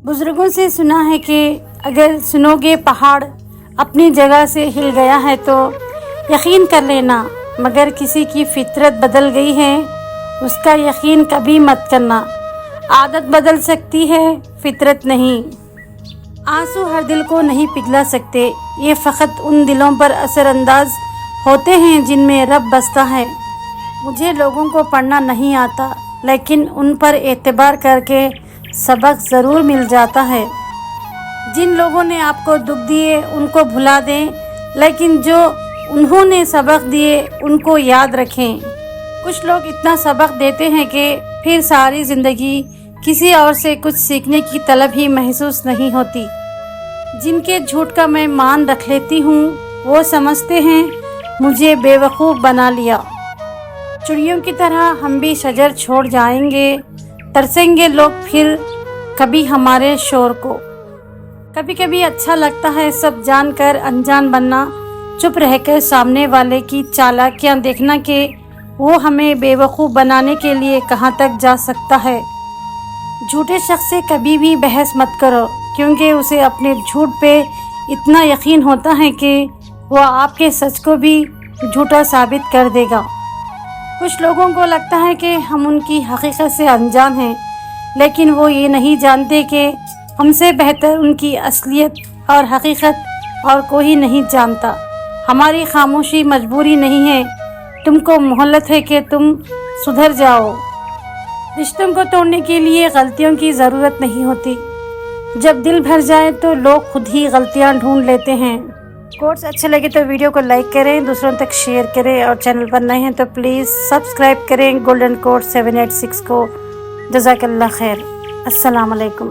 बुजुर्गों से सुना है कि अगर सुनोगे पहाड़ अपनी जगह से हिल गया है तो यकीन कर लेना, मगर किसी की फितरत बदल गई है उसका यकीन कभी मत करना। आदत बदल सकती है, फितरत नहीं। आंसू हर दिल को नहीं पिघला सकते, ये फ़कत उन दिलों पर असरअंदाज होते हैं जिनमें रब बसता है। मुझे लोगों को पढ़ना नहीं आता, लेकिन उन पर एतबार करके सबक ज़रूर मिल जाता है। जिन लोगों ने आपको दुख दिए उनको भुला दें, लेकिन जो उन्होंने सबक दिए उनको याद रखें। कुछ लोग इतना सबक देते हैं कि फिर सारी ज़िंदगी किसी और से कुछ सीखने की तलब ही महसूस नहीं होती। जिनके झूठ का मैं मान रख लेती हूँ वो समझते हैं मुझे बेवकूफ़ बना लिया। चिड़ियों की तरह हम भी शजर छोड़ जाएंगे, तरसेंगे लोग फिर कभी हमारे शोर को। कभी कभी अच्छा लगता है सब जानकर अनजान बनना, चुप रहकर सामने वाले की चालाकियाँ देखना कि वो हमें बेवकूफ़ बनाने के लिए कहाँ तक जा सकता है। झूठे शख्स से कभी भी बहस मत करो, क्योंकि उसे अपने झूठ पे इतना यकीन होता है कि वो आपके सच को भी झूठा साबित कर देगा। कुछ लोगों को लगता है कि हम उनकी हकीकत से अनजान हैं, लेकिन वो ये नहीं जानते कि हमसे बेहतर उनकी असलियत और हकीकत और कोई नहीं जानता। हमारी खामोशी मजबूरी नहीं है, तुमको मोहलत है कि तुम सुधर जाओ। रिश्तों को तोड़ने के लिए गलतियों की ज़रूरत नहीं होती, जब दिल भर जाए तो लोग खुद ही गलतियां ढूंढ लेते हैं। कोट्स अच्छे लगे तो वीडियो को लाइक करें, दूसरों तक शेयर करें, और चैनल पर नए हैं तो प्लीज़ सब्सक्राइब करें गोल्डन कोट 786 को। जज़ाकल्लाह खैर। अस्सलाम वालेकुम।